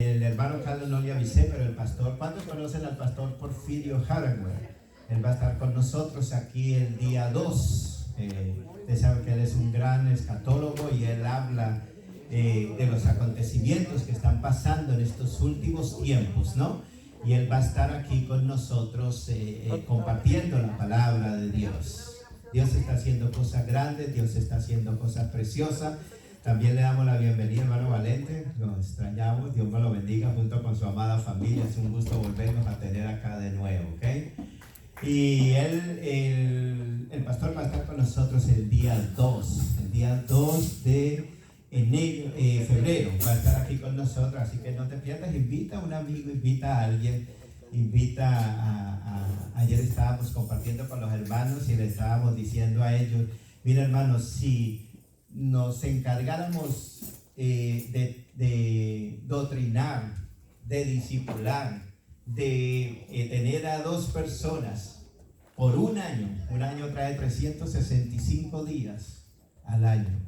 El hermano Carlos no le avisé, pero el pastor, ¿cuántos conocen al pastor Porfirio Haraway? Él va a estar con nosotros aquí el día 2. Ustedes saben que él es un gran escatólogo y él habla de los acontecimientos que están pasando en estos últimos tiempos, ¿no? Y él va a estar aquí con nosotros compartiendo la palabra de Dios. Dios está haciendo cosas grandes, Dios está haciendo cosas preciosas. También le damos la bienvenida, hermano Valente, lo extrañamos, Dios me lo bendiga junto con su amada familia, es un gusto volvernos a tener acá de nuevo, ¿ok? Y el pastor va a estar con nosotros el día 2 de febrero, va a estar aquí con nosotros, así que no te pierdas, invita a un amigo, invita a alguien, ayer estábamos compartiendo con los hermanos y le estábamos diciendo a ellos, mira hermanos, si nos encargáramos de doctrinar, de discipular, de tener a 2 personas por un año trae 365 días al año.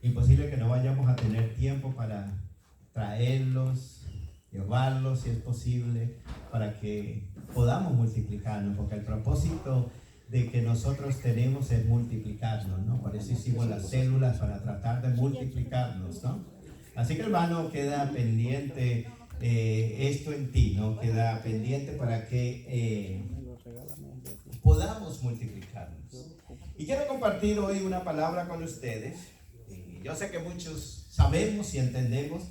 Imposible que no vayamos a tener tiempo para traerlos, llevarlos si es posible, para que podamos multiplicarnos, porque el propósito de que nosotros tenemos es multiplicarnos, ¿no? Por eso hicimos las células, para tratar de multiplicarnos, ¿no? Así que hermano, queda pendiente esto en ti, ¿no? Queda pendiente para que podamos multiplicarnos. Y quiero compartir hoy una palabra con ustedes. Yo sé que muchos sabemos y entendemos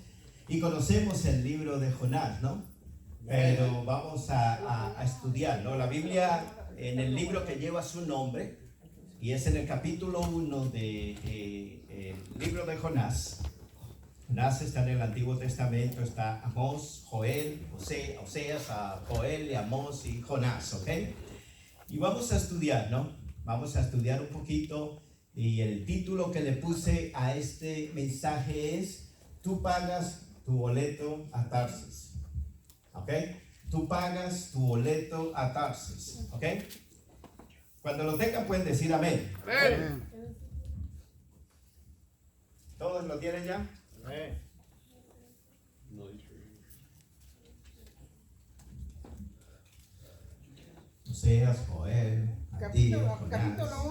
y conocemos el libro de Jonás, ¿no? Pero vamos a estudiar, ¿no? La Biblia, en el libro que lleva su nombre, y es en el capítulo 1 del libro de Jonás. Jonás está en el Antiguo Testamento, está Amós, Joel, Oseas, Joel y Amós y Jonás, ¿ok? Y vamos a estudiar, ¿no? Vamos a estudiar un poquito, y el título que le puse a este mensaje es: tú pagas tu boleto a Tarsis, ¿ok? Tú pagas tu boleto a Tarsis, ¿ok? Cuando lo tengan pueden decir amén. Amén. ¿Todos lo tienen ya? Amén. Oseas, Joel, Capítulo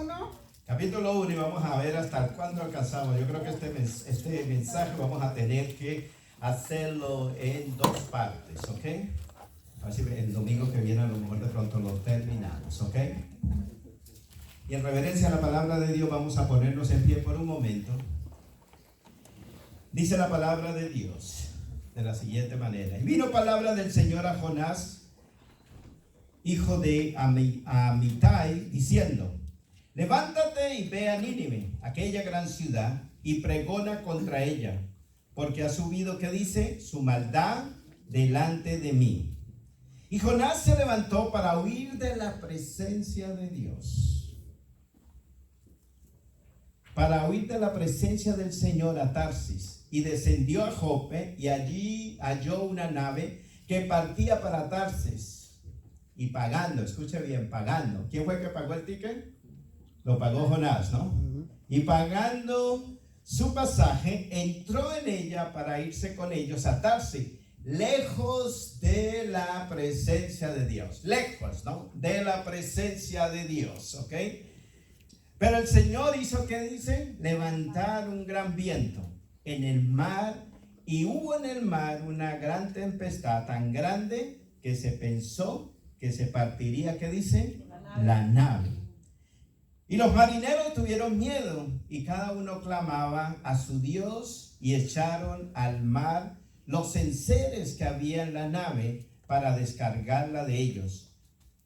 1. Capítulo 1, y vamos a ver hasta cuándo alcanzamos. Yo creo que este mensaje vamos a tener que hacerlo en 2 partes, ¿ok? Así que el domingo que viene a lo mejor de pronto lo terminamos, ¿ok? Y en reverencia a la palabra de Dios vamos a ponernos en pie por un momento. Dice la palabra de Dios de la siguiente manera: y vino palabra del Señor a Jonás, hijo de Amitai, diciendo: levántate y ve a Nínive, aquella gran ciudad, y pregona contra ella, porque ha subido, ¿qué dice? Su maldad delante de mí. Y Jonás se levantó para huir de la presencia de Dios, para huir de la presencia del Señor a Tarsis, y descendió a Jope, y allí halló una nave que partía para Tarsis, y pagando, escuche bien, pagando. ¿Quién fue el que pagó el ticket? Lo pagó Jonás, ¿no? Y pagando su pasaje, entró en ella para irse con ellos a Tarsis, lejos de la presencia de Dios. Lejos, ¿no? De la presencia de Dios, ¿ok? Pero el Señor hizo, ¿qué dice? Levantar un gran viento en el mar, y hubo en el mar una gran tempestad, tan grande que se pensó que se partiría, ¿qué dice? La nave. Y los marineros tuvieron miedo, y cada uno clamaba a su Dios, y echaron al mar los enseres que había en la nave para descargarla de ellos.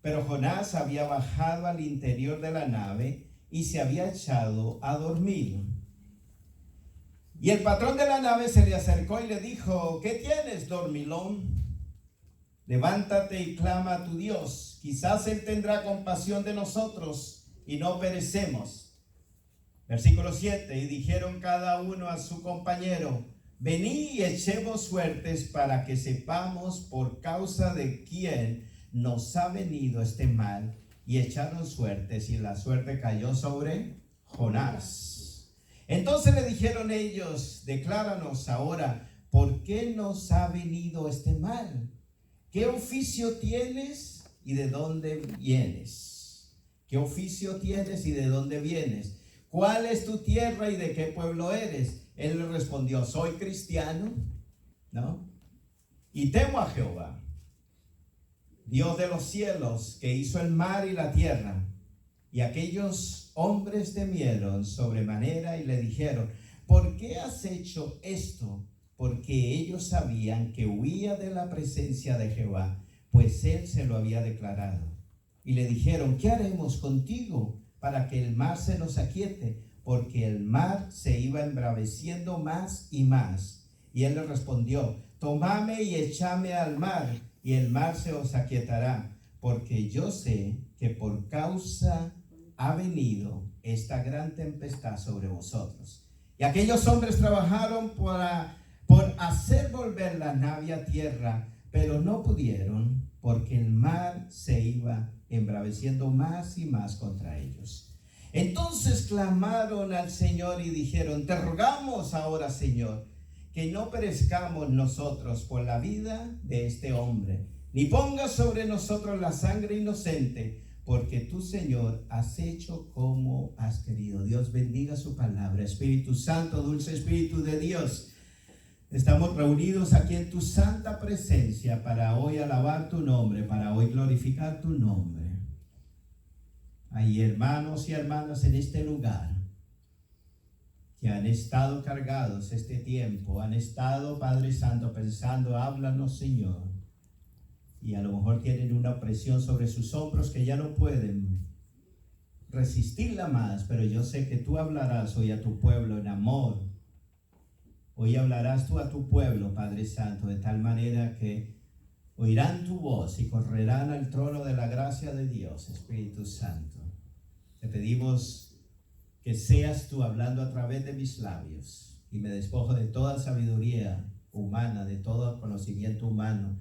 Pero Jonás había bajado al interior de la nave y se había echado a dormir. Y el patrón de la nave se le acercó y le dijo: ¿qué tienes, dormilón? Levántate y clama a tu Dios, quizás Él tendrá compasión de nosotros y no perecemos. Versículo 7, y dijeron cada uno a su compañero: vení y echemos suertes para que sepamos por causa de quién nos ha venido este mal. Y echaron suertes, y la suerte cayó sobre Jonás. Entonces le dijeron ellos: decláranos ahora, ¿por qué nos ha venido este mal? ¿Qué oficio tienes y de dónde vienes? ¿Qué oficio tienes y de dónde vienes? ¿Cuál es tu tierra y de qué pueblo eres? Él le respondió, soy cristiano, ¿no? Y temo a Jehová, Dios de los cielos, que hizo el mar y la tierra. Y aquellos hombres temieron sobremanera y le dijeron, ¿por qué has hecho esto? Porque ellos sabían que huía de la presencia de Jehová, pues él se lo había declarado. Y le dijeron, ¿qué haremos contigo para que el mar se nos aquiete? Porque el mar se iba embraveciendo más y más. Y él le respondió, tomadme y echadme al mar, y el mar se os aquietará, porque yo sé que por causa ha venido esta gran tempestad sobre vosotros. Y aquellos hombres trabajaron por hacer volver la nave a tierra, pero no pudieron, porque el mar se iba embraveciendo más y más contra ellos. Entonces clamaron al Señor y dijeron, te rogamos ahora, Señor, que no perezcamos nosotros por la vida de este hombre, ni pongas sobre nosotros la sangre inocente, porque tú, Señor, has hecho como has querido. Dios bendiga su palabra. Espíritu Santo, dulce Espíritu de Dios, estamos reunidos aquí en tu santa presencia para hoy alabar tu nombre, para hoy glorificar tu nombre. Hay hermanos y hermanas en este lugar que han estado cargados este tiempo, han estado, Padre Santo, pensando, háblanos, Señor. Y a lo mejor tienen una presión sobre sus hombros que ya no pueden resistirla más, pero yo sé que tú hablarás hoy a tu pueblo en amor. Hoy hablarás tú a tu pueblo, Padre Santo, de tal manera que oirán tu voz y correrán al trono de la gracia de Dios, Espíritu Santo. Te pedimos que seas tú hablando a través de mis labios y me despojo de toda sabiduría humana, de todo conocimiento humano,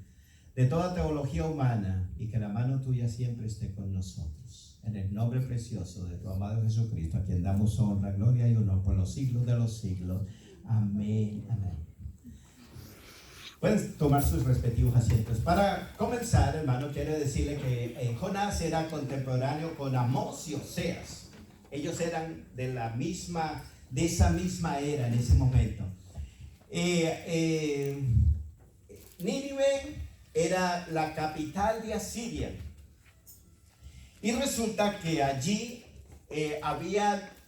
de toda teología humana, y que la mano tuya siempre esté con nosotros. En el nombre precioso de tu amado Jesucristo, a quien damos honra, gloria y honor por los siglos de los siglos. Amén, amén. Pueden tomar sus respectivos asientos. Para comenzar, hermano, quiero decirle que Jonás era contemporáneo con Amós y Oseas. Ellos eran de esa misma era en ese momento. Nínive era la capital de Asiria. Y resulta que allí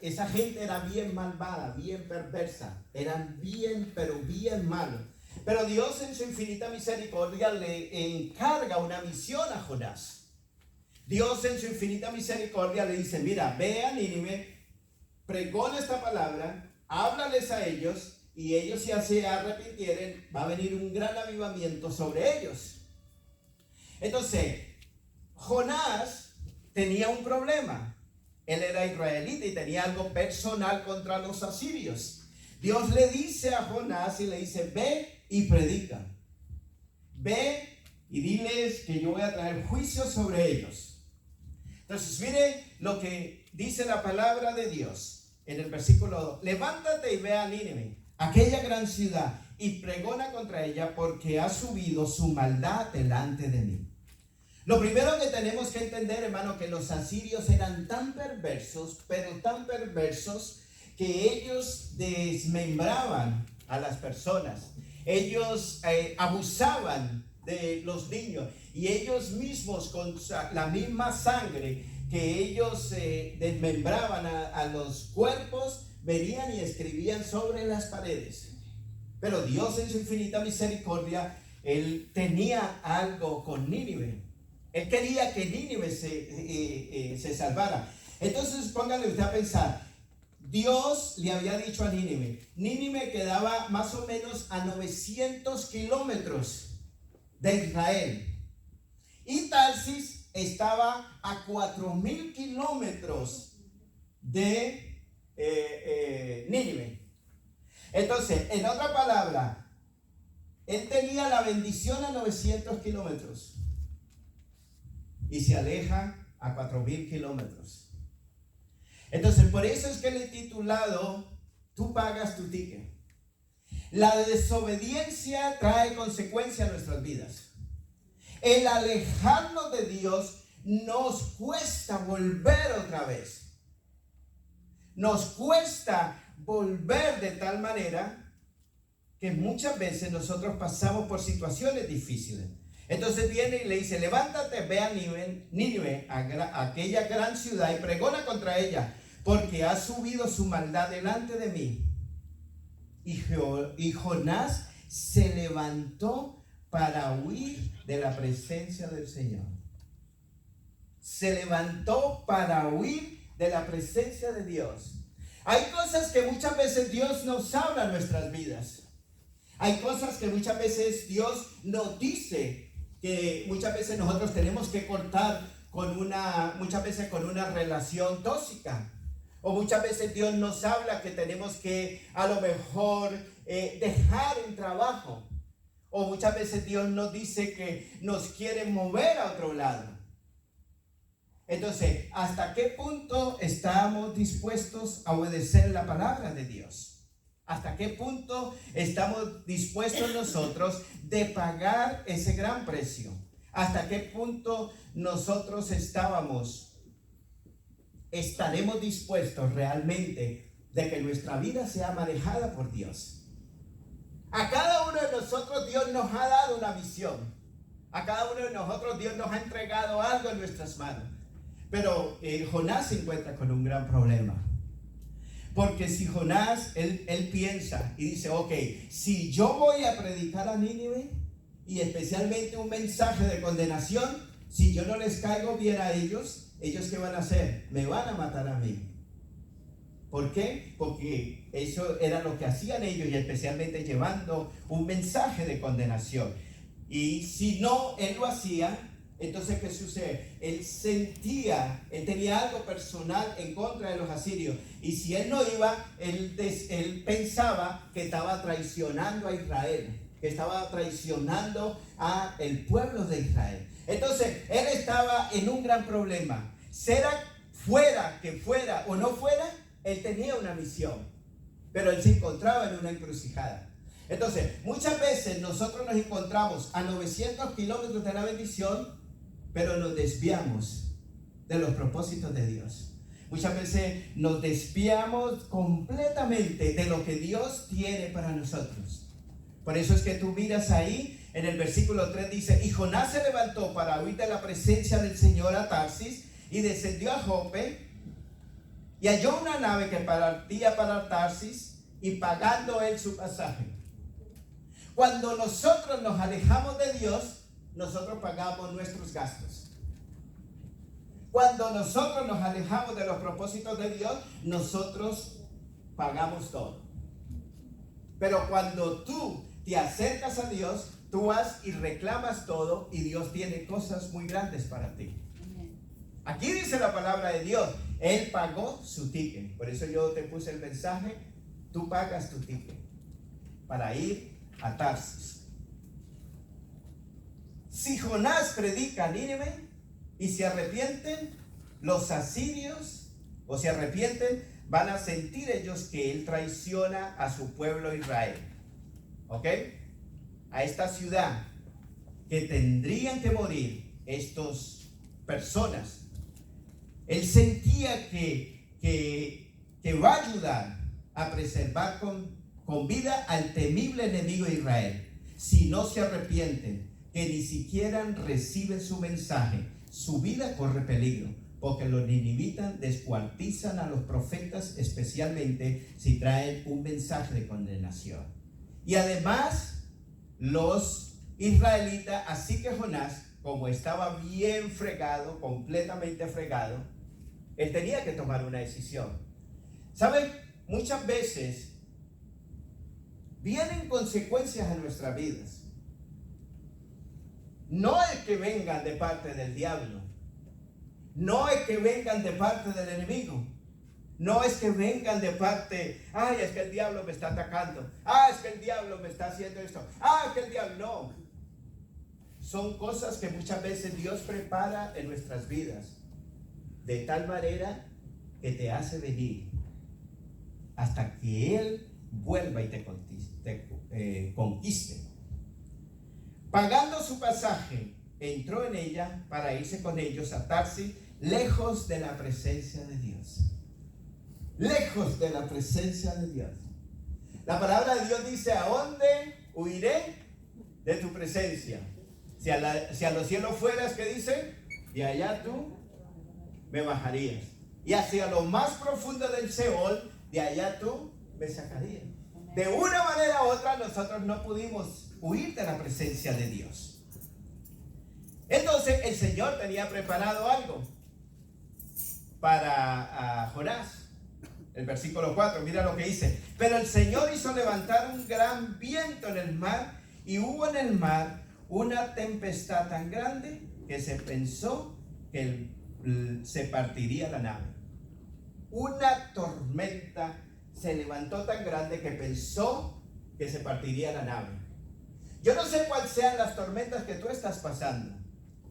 esa gente era bien malvada, bien perversa. Eran bien, pero bien malos. Pero Dios en su infinita misericordia le encarga una misión a Jonás. Dios en su infinita misericordia le dice, mira, ve a Nínive, pregona esta palabra, háblales a ellos, y ellos si se arrepintieren, va a venir un gran avivamiento sobre ellos. Entonces, Jonás tenía un problema. Él era israelita y tenía algo personal contra los asirios. Dios le dice a Jonás y le dice, ve y predica. Ve y diles que yo voy a traer juicio sobre ellos. Entonces, mire lo que dice la palabra de Dios en el versículo 2. Levántate y ve a Nínive, aquella gran ciudad, y pregona contra ella, porque ha subido su maldad delante de mí. Lo primero que tenemos que entender, hermano, que los asirios eran tan perversos, pero tan perversos, que ellos desmembraban a las personas. Ellos abusaban de los niños, y ellos mismos con la misma sangre que ellos desmembraban a los cuerpos, venían y escribían sobre las paredes. Pero Dios en su infinita misericordia, Él tenía algo con Nínive. Él quería que Nínive se salvara. Entonces póngale usted a pensar, Dios le había dicho a Nínive quedaba más o menos a 900 kilómetros de Israel. Y Tarsis estaba a 4,000 kilómetros de Nínive. Entonces, en otra palabra, él tenía la bendición a 900 kilómetros y se aleja a 4,000 kilómetros. Entonces, por eso es que le he titulado, tú pagas tu ticket. La desobediencia trae consecuencias a nuestras vidas. El alejarnos de Dios nos cuesta volver otra vez. Nos cuesta volver de tal manera que muchas veces nosotros pasamos por situaciones difíciles. Entonces viene y le dice: levántate, ve a Nínive, aquella gran ciudad, y pregona contra ella, porque ha subido su maldad delante de mí. Y Jonás se levantó para huir de la presencia del Señor. Se levantó para huir de la presencia de Dios. Hay cosas que muchas veces Dios nos habla en nuestras vidas. Hay cosas que muchas veces Dios nos dice que muchas veces nosotros tenemos que cortar muchas veces con una relación tóxica. O muchas veces Dios nos habla que tenemos que a lo mejor dejar un trabajo. O muchas veces Dios nos dice que nos quiere mover a otro lado. Entonces, ¿hasta qué punto estamos dispuestos a obedecer la palabra de Dios? ¿Hasta qué punto estamos dispuestos nosotros de pagar ese gran precio? ¿Hasta qué punto nosotros estaremos dispuestos realmente de que nuestra vida sea manejada por Dios? A cada uno de nosotros Dios nos ha dado una visión. A cada uno de nosotros Dios nos ha entregado algo en nuestras manos. Pero Jonás se encuentra con un gran problema. Porque si Jonás, él piensa y dice: ok, si yo voy a predicar a Nínive, y especialmente un mensaje de condenación, si yo no les caigo bien a ellos, ¿ellos qué van a hacer? Me van a matar a mí. ¿Por qué? Porque eso era lo que hacían ellos, y especialmente llevando un mensaje de condenación. Y si no, él lo hacía, entonces ¿qué sucede? Él tenía algo personal en contra de los asirios. Y si él no iba, él pensaba que estaba traicionando a Israel, que estaba traicionando a el pueblo de Israel. Entonces, él estaba en un gran problema. Fuera o no fuera, él tenía una misión, pero él se encontraba en una encrucijada. Entonces, muchas veces nosotros nos encontramos a 900 kilómetros de la bendición, pero nos desviamos de los propósitos de Dios. Muchas veces nos desviamos completamente de lo que Dios tiene para nosotros. Por eso es que tú miras ahí, en el versículo 3 dice: y Jonás se levantó para huir de la presencia del Señor a Tarsis, y descendió a Jope, y halló una nave que partía para Tarsis, y pagando él su pasaje. Cuando nosotros nos alejamos de Dios, nosotros pagamos nuestros gastos. Cuando nosotros nos alejamos de los propósitos de Dios, nosotros pagamos todo. Pero cuando tú te acercas a Dios, tú vas y reclamas todo, y Dios tiene cosas muy grandes para ti. Aquí dice la palabra de Dios: Él pagó su ticket. Por eso yo te puse el mensaje: tú pagas tu ticket para ir a Tarsis. Si Jonás predica a Nínive y se arrepienten, los asirios, o se arrepienten, van a sentir ellos que él traiciona a su pueblo Israel. ¿Ok? A esta ciudad que tendrían que morir estas personas. Él sentía que va a ayudar a preservar con vida al temible enemigo de Israel. Si no se arrepienten, que ni siquiera reciben su mensaje, su vida corre peligro, porque los ninivitas descuartizan a los profetas, especialmente si traen un mensaje de condenación. Y además, los israelitas, así que Jonás, como estaba bien fregado, completamente fregado, él tenía que tomar una decisión. ¿Saben? Muchas veces vienen consecuencias en nuestras vidas. No es que vengan de parte del diablo, no es que vengan de parte del enemigo, no es que vengan de parte: ay, es que el diablo me está atacando, es que el diablo me está haciendo esto, es que el diablo. No, son cosas que muchas veces Dios prepara en nuestras vidas, de tal manera que te hace venir hasta que Él vuelva y te conquiste. Pagando su pasaje, entró en ella para irse con ellos a Tarsis, lejos de la presencia de Dios. Lejos de la presencia de Dios. La palabra de Dios dice: ¿a dónde huiré de tu presencia? Si a los cielos fueras, ¿qué dice? De allá tú me bajarías. Y hacia lo más profundo del Seol, de allá tú me sacarías. De una manera u otra, nosotros no pudimos huir de la presencia de Dios. Entonces el Señor tenía preparado algo para Jonás. El versículo 4, mira lo que dice: pero el Señor hizo levantar un gran viento en el mar, y hubo en el mar una tempestad tan grande que se pensó que se partiría la nave. Una tormenta se levantó tan grande que pensó que se partiría la nave. Yo no sé cuáles sean las tormentas que tú estás pasando.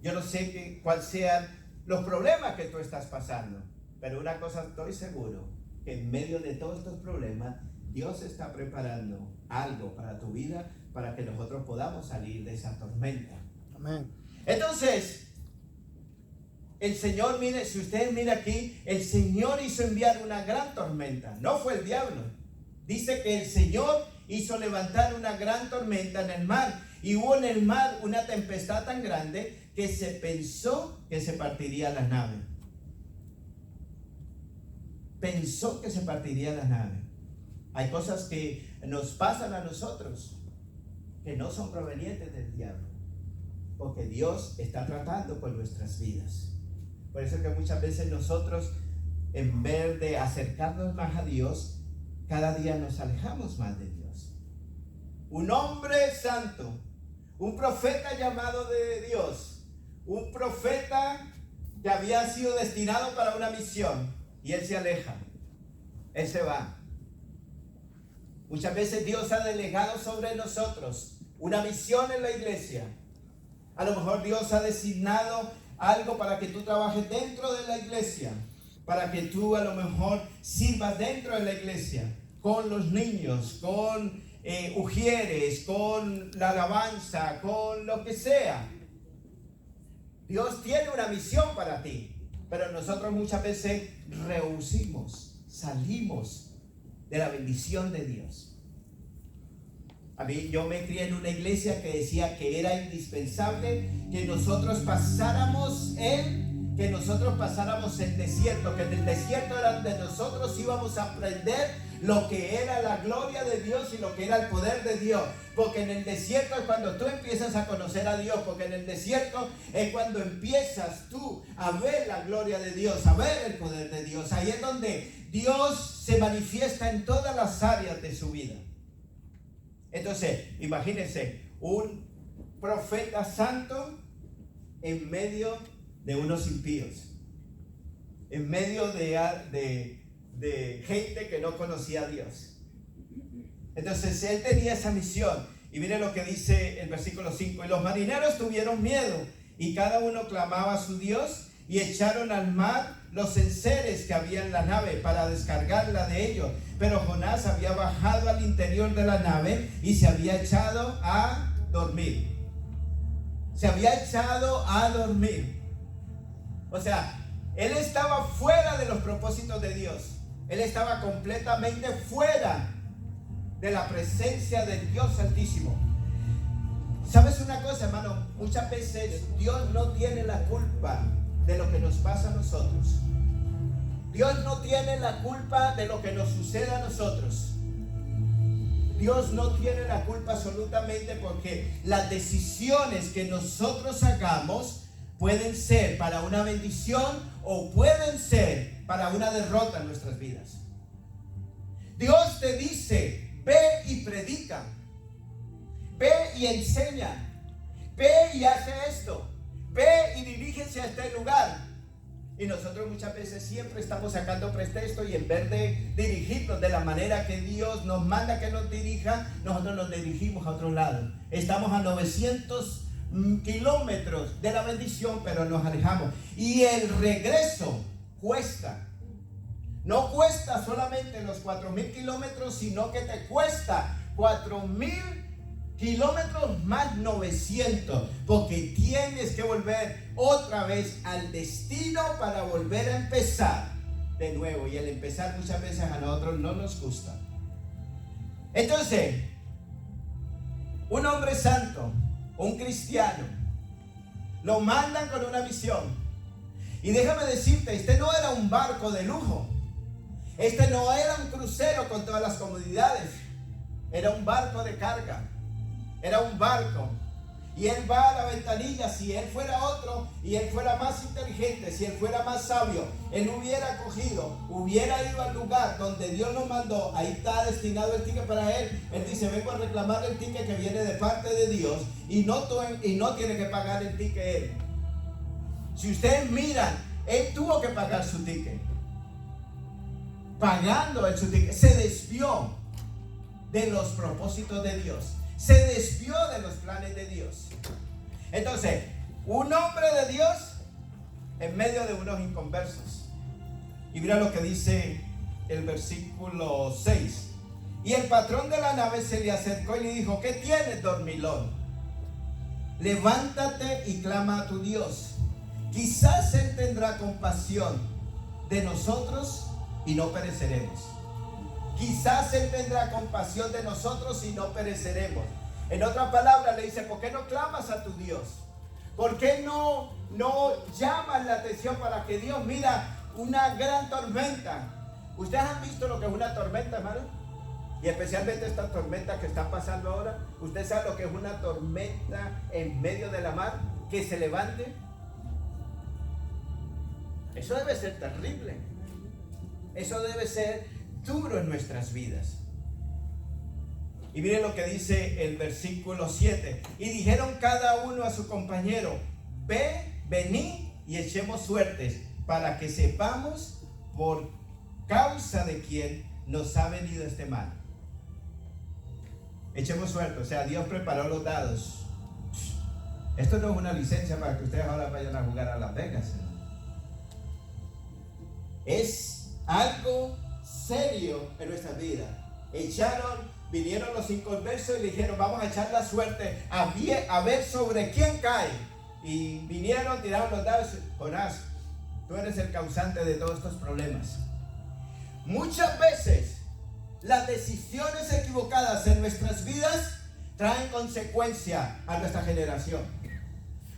Yo no sé cuáles sean los problemas que tú estás pasando. Pero una cosa estoy seguro: que en medio de todos estos problemas, Dios está preparando algo para tu vida, para que nosotros podamos salir de esa tormenta. Amén. Entonces, el Señor, mire, si ustedes miran aquí, el Señor hizo enviar una gran tormenta. No fue el diablo. Dice que el Señor hizo levantar una gran tormenta en el mar. Y hubo en el mar una tempestad tan grande que se pensó que se partiría la nave. Pensó que se partiría la nave. Hay cosas que nos pasan a nosotros que no son provenientes del diablo, porque Dios está tratando con nuestras vidas. Por eso es que muchas veces nosotros, en vez de acercarnos más a Dios, cada día nos alejamos más de Dios. Un hombre santo, un profeta llamado de Dios, un profeta que había sido destinado para una misión, y él se aleja, él se va. Muchas veces Dios ha delegado sobre nosotros una misión en la iglesia. A lo mejor Dios ha designado algo para que tú trabajes dentro de la iglesia, para que tú a lo mejor sirvas dentro de la iglesia, con los niños, con ujieres, con la alabanza, con lo que sea. Dios tiene una misión para ti, pero nosotros muchas veces rehusamos, salimos de la bendición de Dios. Yo me crié en una iglesia que decía que era indispensable que nosotros pasáramos el desierto, que en el desierto era donde nosotros íbamos a aprender lo que era la gloria de Dios y lo que era el poder de Dios. Porque en el desierto es cuando tú empiezas a conocer a Dios, porque en el desierto es cuando empiezas tú a ver la gloria de Dios, a ver el poder de Dios. Ahí es donde Dios se manifiesta en todas las áreas de su vida. Entonces, imagínense, un profeta santo en medio de unos impíos, en medio de gente que no conocía a Dios. Entonces, él tenía esa misión. Y miren lo que dice el versículo 5. Y los marineros tuvieron miedo, y cada uno clamaba a su Dios, y echaron al mar los enseres que había en la nave para descargarla de ellos. Pero Jonás había bajado al interior de la nave y se había echado a dormir. Se había echado a dormir. O sea, él estaba fuera de los propósitos de Dios. Él estaba completamente fuera de la presencia del Dios Altísimo. ¿Sabes una cosa, hermano? Muchas veces Dios no tiene la culpa de lo que nos pasa a nosotros. Dios no tiene la culpa de lo que nos sucede a nosotros. Dios no tiene la culpa absolutamente, porque las decisiones que nosotros hagamos pueden ser para una bendición o pueden ser para una derrota en nuestras vidas. Dios te dice: ve y predica, ve y enseña, ve y hace esto, ve y dirígese a este lugar. Y nosotros muchas veces siempre estamos sacando pretexto, y en vez de dirigirnos de la manera que Dios nos manda que nos dirija, nosotros nos dirigimos a otro lado. Estamos a 900 kilómetros de la bendición, pero nos alejamos. Y el regreso cuesta. no cuesta solamente los 4,000 kilómetros, sino que te cuesta 4,000 kilómetros más 900, porque tienes que volver otra vez al destino para volver a empezar de nuevo. Y el empezar muchas veces a nosotros no nos gusta. Entonces, un hombre santo, un cristiano, lo mandan con una misión. Y déjame decirte, este no era un barco de lujo. Este no era un crucero con todas las comodidades. Era un barco de carga. Era un barco. Y él va a la ventanilla. Si él fuera otro y él fuera más inteligente, si él fuera más sabio, él hubiera cogido, hubiera ido al lugar donde Dios lo mandó. Ahí está destinado el ticket para él. Él dice, vengo a reclamar el ticket que viene de parte de Dios, y no tiene que pagar el ticket él. Si ustedes miran, él tuvo que pagar su ticket. Pagando él su ticket, se desvió de los propósitos de Dios. Se desvió de los planes de Dios. Entonces, un hombre de Dios en medio de unos inconversos. Y mira lo que dice el versículo 6. Y el patrón de la nave se le acercó y le dijo, ¿qué tienes, dormilón? Levántate y clama a tu Dios. Quizás Él tendrá compasión de nosotros y no pereceremos. Quizás Él tendrá compasión de nosotros y no pereceremos. En otras palabras le dice, ¿por qué no clamas a tu Dios? ¿Por qué no llamas la atención para que Dios, mira, una gran tormenta? ¿Ustedes han visto lo que es una tormenta, hermano? Y especialmente esta tormenta que está pasando ahora. ¿Usted sabe lo que es una tormenta en medio de la mar que se levante? Eso debe ser terrible. Eso debe ser duro en nuestras vidas. Y miren lo que dice el versículo 7. Y dijeron cada uno a su compañero, vení y echemos suertes, para que sepamos por causa de quién nos ha venido este mal. Echemos suerte, o sea, Dios preparó los dados. Esto no es una licencia para que ustedes ahora vayan a jugar a Las Vegas. Es algo serio en nuestras vidas. Vinieron los inconversos y le dijeron, vamos a echar la suerte a ver sobre quién cae. Y vinieron, tiraron los dados. Jonás, tú eres el causante de todos estos problemas. Muchas veces las decisiones equivocadas en nuestras vidas traen consecuencia a nuestra generación.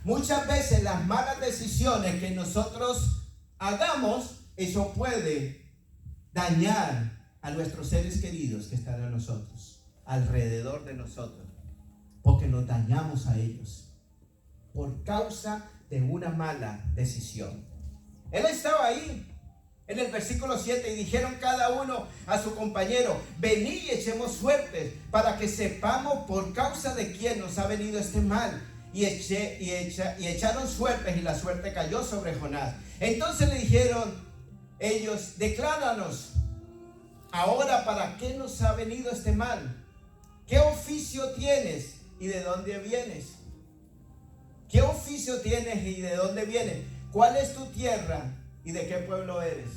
Muchas veces las malas decisiones que nosotros hagamos, eso puede dañar a nuestros seres queridos que están a nosotros, alrededor de nosotros, porque nos dañamos a ellos por causa de una mala decisión. Él estaba ahí en el versículo 7 y dijeron cada uno a su compañero, vení y echemos suertes para que sepamos por causa de quién nos ha venido este mal. Y echaron suertes y la suerte cayó sobre Jonás. Entonces le dijeron ellos, decláranos ahora para qué nos ha venido este mal. ¿Qué oficio tienes y de dónde vienes? ¿Qué oficio tienes y de dónde vienes? ¿Cuál es tu tierra y de qué pueblo eres?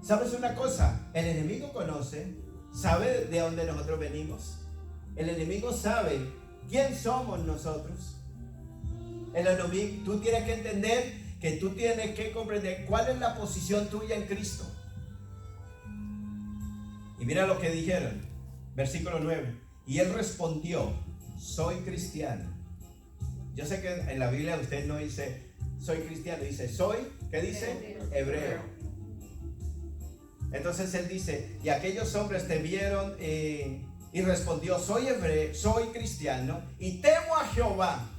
¿Sabes una cosa? El enemigo conoce, sabe de dónde nosotros venimos. El enemigo sabe quién somos nosotros. El enemigo, tú tienes que entender que tú tienes que comprender cuál es la posición tuya en Cristo. Y mira lo que dijeron, versículo 9. Y él respondió, soy cristiano. Yo sé que en la Biblia usted no dice soy cristiano, dice soy, ¿qué dice? Hebreo. Entonces él dice, y aquellos hombres te vieron y respondió, soy hebreo, soy cristiano y temo a Jehová.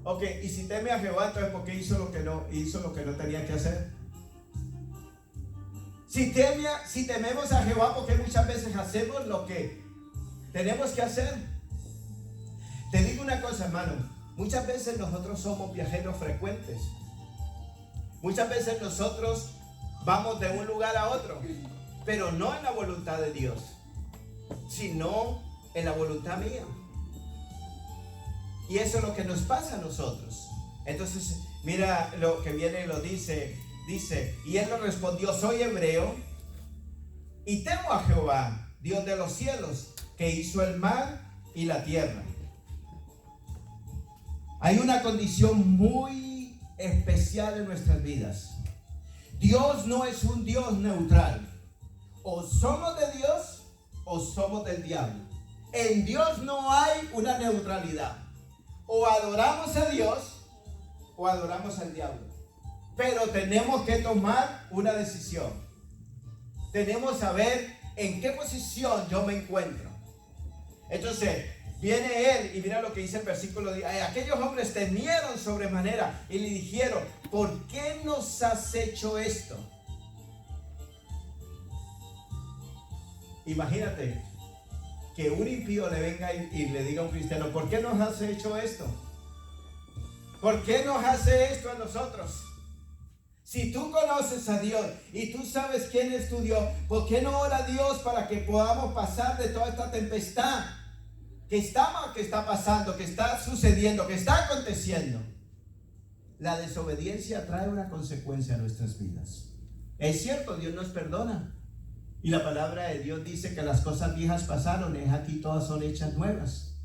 Ok, y si teme a Jehová, entonces ¿por qué hizo lo que no tenía que hacer? Si tememos a Jehová, porque muchas veces hacemos lo que tenemos que hacer. Te digo una cosa, hermano, muchas veces nosotros somos viajeros frecuentes. Muchas veces nosotros vamos de un lugar a otro, pero no en la voluntad de Dios, sino en la voluntad mía. Y eso es lo que nos pasa a nosotros. Entonces, mira lo que viene y lo dice Dice, y él le respondió, soy hebreo y temo a Jehová, Dios de los cielos, que hizo el mar y la tierra. Hay una condición muy especial en nuestras vidas. Dios no es un Dios neutral. O somos de Dios o somos del diablo. En Dios no hay una neutralidad. O adoramos a Dios o adoramos al diablo. Pero tenemos que tomar una decisión. Tenemos que saber en qué posición yo me encuentro. Entonces, viene él y mira lo que dice el versículo. Aquellos hombres temieron sobremanera y le dijeron, ¿por qué nos has hecho esto? Imagínate que un impío le venga y le diga a un cristiano, ¿por qué nos has hecho esto? ¿Por qué nos hace esto a nosotros? Si tú conoces a Dios y tú sabes quién es tu Dios, ¿por qué no ora a Dios para que podamos pasar de toda esta tempestad que está pasando, que está sucediendo, que está aconteciendo? La desobediencia trae una consecuencia a nuestras vidas. Es cierto, Dios nos perdona. Y la palabra de Dios dice que las cosas viejas pasaron, es aquí todas son hechas nuevas.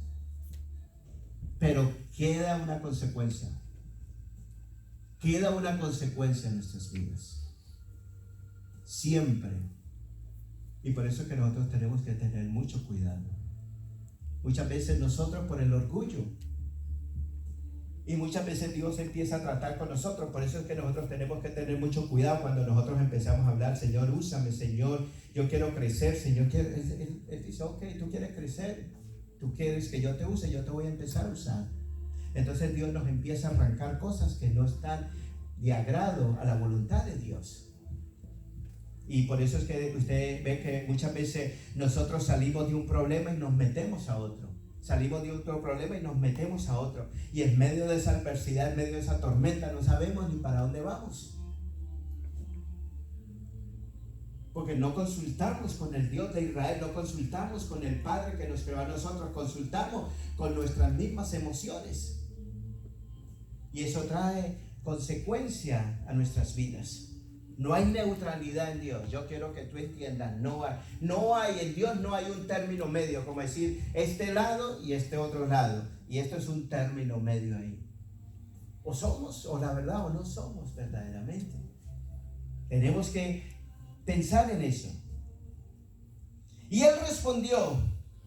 Pero queda una consecuencia. Queda una consecuencia en nuestras vidas. Siempre. Y por eso es que nosotros tenemos que tener mucho cuidado. Muchas veces nosotros por el orgullo. Y muchas veces Dios empieza a tratar con nosotros. Por eso es que nosotros tenemos que tener mucho cuidado cuando nosotros empezamos a hablar, Señor, úsame, Señor, yo quiero crecer, Señor. Él dice, ok, tú quieres crecer, tú quieres que yo te use, yo te voy a empezar a usar. Entonces Dios nos empieza a arrancar cosas que no están de agrado a la voluntad de Dios. Y por eso es que usted ve que muchas veces nosotros salimos de un problema y nos metemos a otro. Salimos de otro problema y nos metemos a otro. Y en medio de esa adversidad, en medio de esa tormenta, no sabemos ni para dónde vamos. Porque no consultamos con el Dios de Israel, no consultamos con el Padre que nos creó a nosotros, consultamos con nuestras mismas emociones. Y eso trae consecuencia a nuestras vidas. No hay neutralidad en Dios. Yo quiero que tú entiendas, en Dios no hay un término medio, como decir este lado y este otro lado. Y esto es un término medio ahí. O somos, o la verdad, o no somos verdaderamente. Tenemos que pensar en eso. Y él respondió,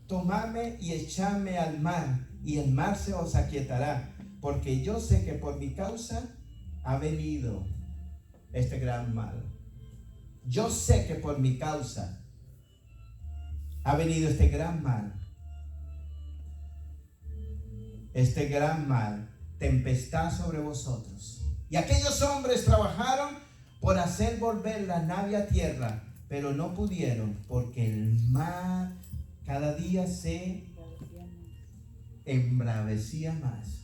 tomadme y echadme al mar, y el mar se os aquietará, porque yo sé que por mi causa ha venido este gran mal. Yo sé que por mi causa ha venido este gran mal. Este gran mal, tempestad sobre vosotros. Y aquellos hombres trabajaron por hacer volver la nave a tierra, pero no pudieron, porque el mar cada día se embravecía más.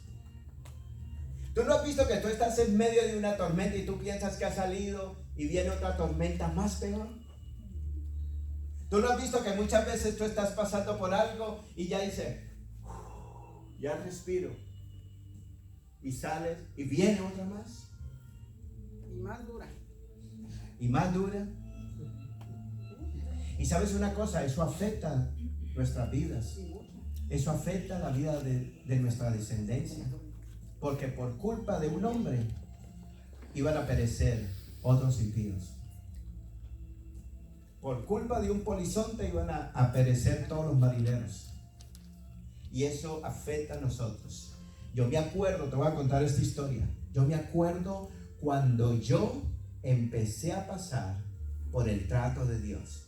¿Tú no has visto que tú estás en medio de una tormenta y tú piensas que has salido y viene otra tormenta más peor? ¿Tú no has visto que muchas veces tú estás pasando por algo y ya dices, ya respiro, y sales y viene otra más? Y más dura. Y más dura. Y sabes una cosa, eso afecta nuestras vidas. Eso afecta la vida de nuestra descendencia. Porque por culpa de un hombre iban a perecer otros impíos. Por culpa de un polizonte iban a perecer todos los marineros. Y eso afecta a nosotros. Yo me acuerdo, te voy a contar esta historia. Yo me acuerdo cuando yo empecé a pasar por el trato de Dios.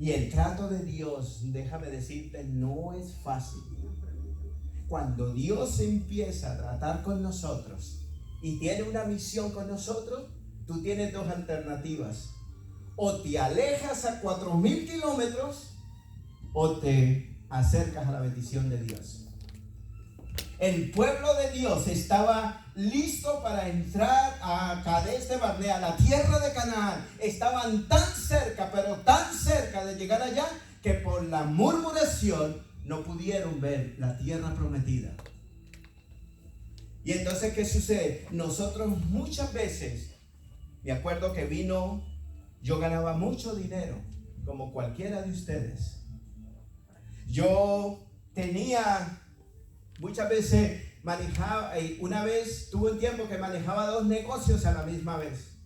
Y el trato de Dios, déjame decirte, no es fácil. Cuando Dios empieza a tratar con nosotros y tiene una misión con nosotros, tú tienes dos alternativas. O te alejas a 4,000 kilómetros o te acercas a la bendición de Dios. El pueblo de Dios estaba listo para entrar a Cades de Barnea, la tierra de Canaán. Estaban tan cerca, pero tan cerca de llegar allá, que por la murmuración no pudieron ver la tierra prometida. Y entonces, ¿qué sucede? Nosotros muchas veces Me acuerdo que vino, yo ganaba mucho dinero, como cualquiera de ustedes. Yo tenía, muchas veces manejaba, una vez tuve un tiempo que manejaba 2 negocios a la misma vez.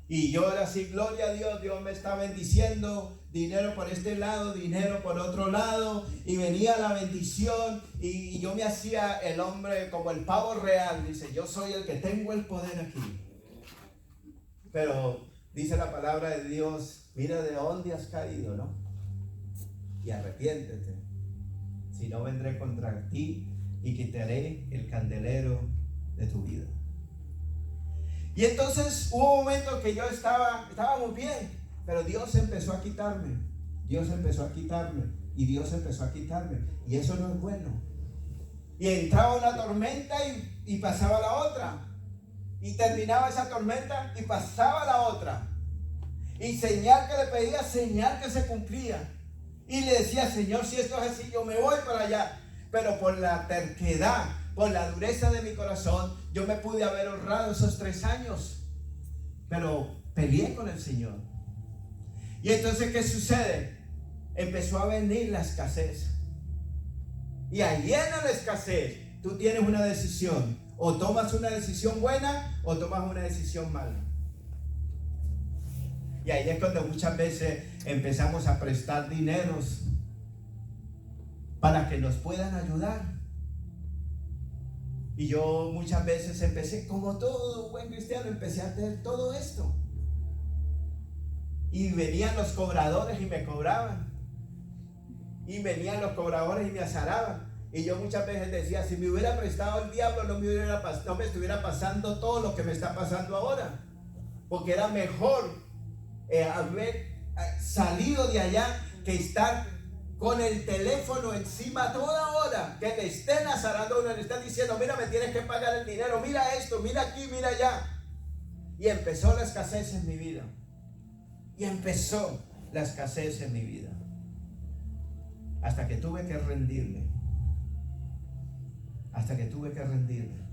Y yo era así, gloria a Dios, Dios me está bendiciendo, dinero por este lado, dinero por otro lado, y venía la bendición, y yo me hacía el hombre como el pavo real, dice, yo soy el que tengo el poder aquí. Pero dice la palabra de Dios, mira de dónde has caído, ¿no? Y arrepiéntete, si no vendré contra ti y quitaré el candelero de tu vida. Y entonces hubo un momento que yo estábamos bien, pero Dios empezó a quitarme, Dios empezó a quitarme, y Dios empezó a quitarme, y eso no es bueno. Y entraba una tormenta y pasaba la otra, y terminaba esa tormenta y pasaba la otra, y señal que le pedía, señal que se cumplía, y le decía, Señor, si esto es así, yo me voy para allá. Pero por la terquedad, por la dureza de mi corazón, yo me pude haber ahorrado esos 3 años, pero peleé con el Señor. Y entonces, ¿qué sucede? Empezó a venir la escasez, y ahí en la escasez tú tienes una decisión: o tomas una decisión buena o tomas una decisión mala. Y ahí es cuando muchas veces empezamos a prestar dineros para que nos puedan ayudar. Y yo muchas veces empecé, como todo buen cristiano, empecé a hacer todo esto. Y venían los cobradores y me cobraban. Y venían los cobradores y me azaraban. Y yo muchas veces decía, si me hubiera prestado el diablo, no me estuviera pasando todo lo que me está pasando ahora. Porque era mejor haber salido de allá que estar con el teléfono encima toda hora, que le estén azarando uno, le estén diciendo, mira, me tienes que pagar el dinero, mira esto, mira aquí, mira allá. Y empezó la escasez en mi vida. Y empezó la escasez en mi vida. Hasta que tuve que rendirme. Hasta que tuve que rendirme.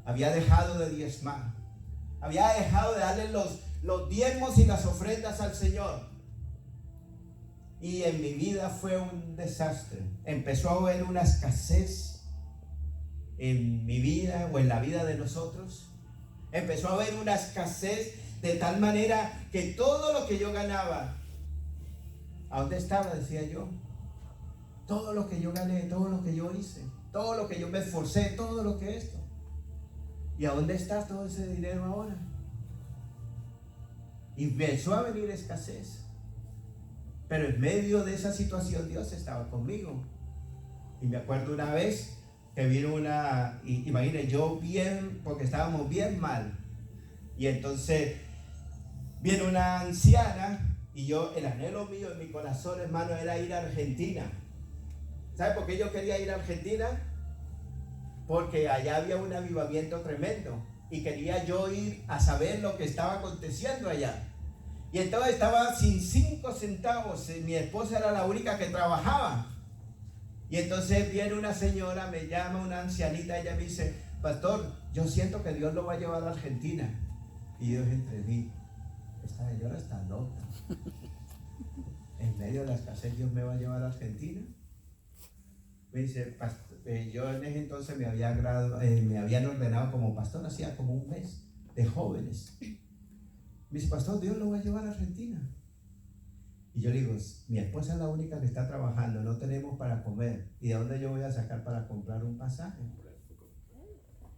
Había dejado de diezmar. Había dejado de darle los diezmos y las ofrendas al Señor. Y en mi vida fue un desastre. Empezó a haber una escasez en mi vida o en la vida de nosotros. Empezó a haber una escasez de tal manera que todo lo que yo ganaba, ¿a dónde estaba? Decía yo. Todo lo que yo gané, todo lo que yo hice, todo lo que yo me esforcé, todo lo que esto. ¿Y a dónde está todo ese dinero ahora? Y empezó a venir escasez. Pero en medio de esa situación Dios estaba conmigo. Y me acuerdo una vez que vino imagínense, yo bien, porque estábamos bien mal. Y entonces viene una anciana y yo, el anhelo mío en mi corazón, hermano, era ir a Argentina. ¿Sabe por qué yo quería ir a Argentina? Porque allá había un avivamiento tremendo y quería yo ir a saber lo que estaba aconteciendo allá. Y entonces estaba sin 5 centavos, mi esposa era la única que trabajaba. Y entonces viene una señora, me llama, una ancianita, ella me dice, pastor, yo siento que Dios lo va a llevar a Argentina. Y yo entre mí, esta señora está loca. En medio de la escasez Dios me va a llevar a Argentina. Me dice, yo en ese entonces me habían ordenado como pastor, hacía como un mes de jóvenes. Me dice, pastor, Dios lo va a llevar a Argentina. Y yo le digo, mi esposa es la única que está trabajando, no tenemos para comer. ¿Y de dónde yo voy a sacar para comprar un pasaje?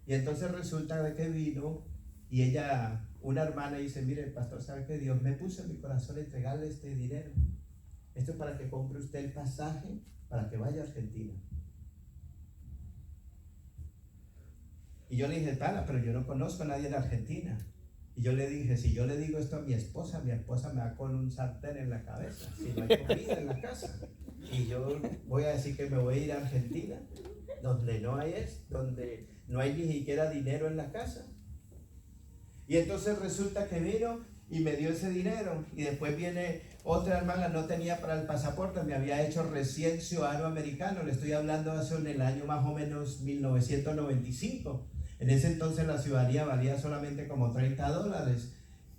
Y entonces resulta de que vino y ella, una hermana, dice, mire, pastor, ¿sabe qué? Dios me puso en mi corazón entregarle este dinero. Esto es para que compre usted el pasaje para que vaya a Argentina. Y yo le dije, Tala, pero yo no conozco a nadie en Argentina. Y yo le dije, si yo le digo esto a mi esposa me va con un sartén en la cabeza, si no hay comida en la casa. Y yo voy a decir que me voy a ir a Argentina, donde no hay ni siquiera dinero en la casa. Y entonces resulta que vino y me dio ese dinero. Y después viene otra hermana, no tenía para el pasaporte, me había hecho recién ciudadano americano. Le estoy hablando hace en el año más o menos 1995. En ese entonces la ciudadanía valía solamente como $30.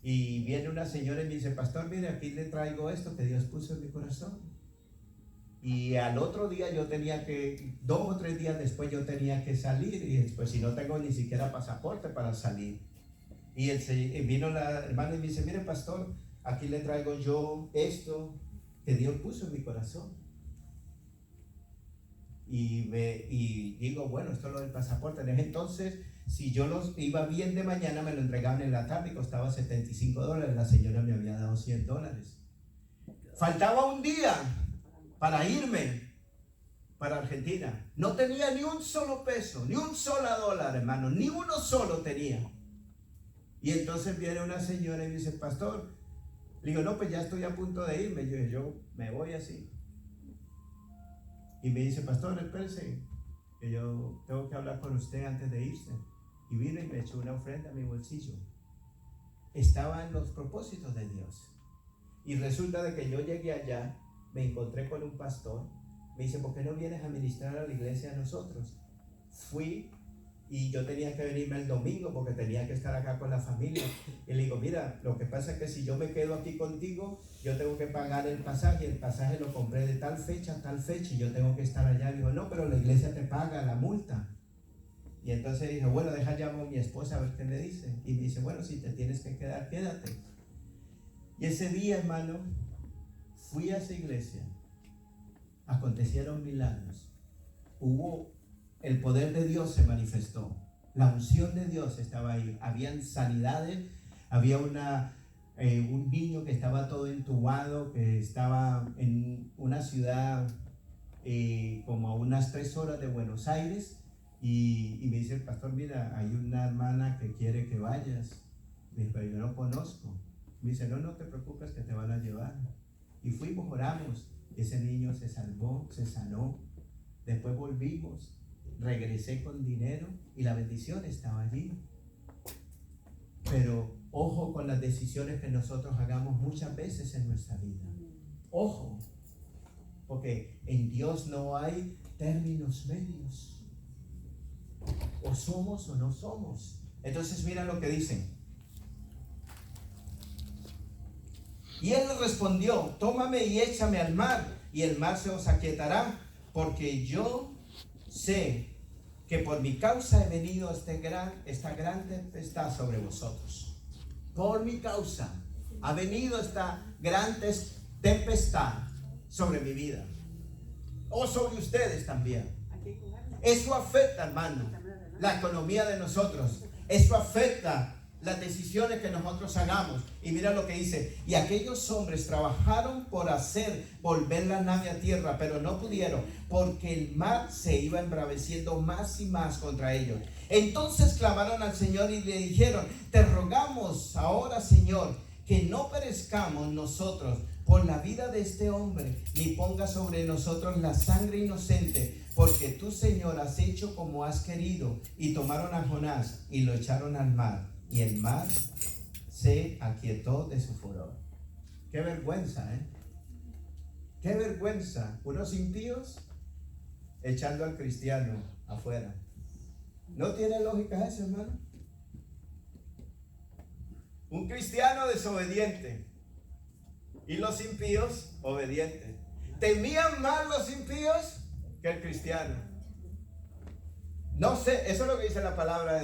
Y viene una señora y me dice, pastor, mire, aquí le traigo esto que Dios puso en mi corazón. Y al otro día yo tenía que, 2 o 3 días después yo tenía que salir. Y después, si no tengo ni siquiera pasaporte para salir. Y vino la hermana y me dice, mire, pastor, aquí le traigo yo esto que Dios puso en mi corazón. Y digo, bueno, esto es lo del pasaporte. En ese entonces, si yo los iba bien de mañana, me lo entregaban en la tarde y costaba $75. La señora me había dado $100. Faltaba un día para irme para Argentina. No tenía ni un solo peso, ni un solo dólar, hermano, ni uno solo tenía. Y entonces viene una señora y me dice, pastor, le digo, no, pues ya estoy a punto de irme. Yo me voy así. Y me dice, pastor, espérese, que yo tengo que hablar con usted antes de irse. Y vino y me echó una ofrenda a mi bolsillo. Estaba en los propósitos de Dios. Y resulta de que yo llegué allá, me encontré con un pastor. Me dice, ¿por qué no vienes a ministrar a la iglesia a nosotros? Fui y yo tenía que venirme el domingo porque tenía que estar acá con la familia. Y le digo, mira, lo que pasa es que si yo me quedo aquí contigo, yo tengo que pagar el pasaje. El pasaje lo compré de tal fecha a tal fecha y yo tengo que estar allá. Y digo, no, pero la iglesia te paga la multa. Y entonces dije, bueno, deja llamo a mi esposa a ver qué me dice. Y me dice, bueno, si te tienes que quedar, quédate. Y ese día, hermano, fui a esa iglesia. Acontecieron milagros. El poder de Dios se manifestó. La unción de Dios estaba ahí. Habían sanidades. Había un niño que estaba todo entubado, que estaba en una ciudad como a unas 3 horas de Buenos Aires. Y me dice el pastor, mira, hay una hermana que quiere que vayas. Me dice, pero yo no conozco. Me dice, no te preocupes que te van a llevar. Y fuimos, oramos. Ese niño se salvó, se sanó. Después volvimos. Regresé con dinero y la bendición estaba allí. Pero ojo con las decisiones que nosotros hagamos muchas veces en nuestra vida. Ojo, porque en Dios no hay términos medios. O somos o no somos. Entonces mira lo que dice. Y él le respondió, tómame y échame al mar, y el mar se os aquietará, porque yo sé que por mi causa he venido esta gran tempestad sobre vosotros. Por mi causa ha venido esta gran tempestad sobre mi vida. O sobre ustedes también. Eso afecta, hermano, la economía de nosotros. Eso afecta las decisiones que nosotros hagamos. Y mira lo que dice, y aquellos hombres trabajaron por hacer volver la nave a tierra, pero no pudieron, porque el mar se iba embraveciendo más y más contra ellos. Entonces clamaron al Señor y le dijeron, te rogamos ahora, Señor, que no perezcamos nosotros por la vida de este hombre, ni ponga sobre nosotros la sangre inocente, porque tú, Señor, has hecho como has querido. Y tomaron a Jonás y lo echaron al mar, y el mar se aquietó de su furor. Qué vergüenza, qué vergüenza. Unos impíos echando al cristiano afuera. ¿No tiene lógica eso, hermano? Un cristiano desobediente y los impíos obedientes. ¿Temían más los impíos que el cristiano? No sé, eso es lo que dice la palabra de Dios.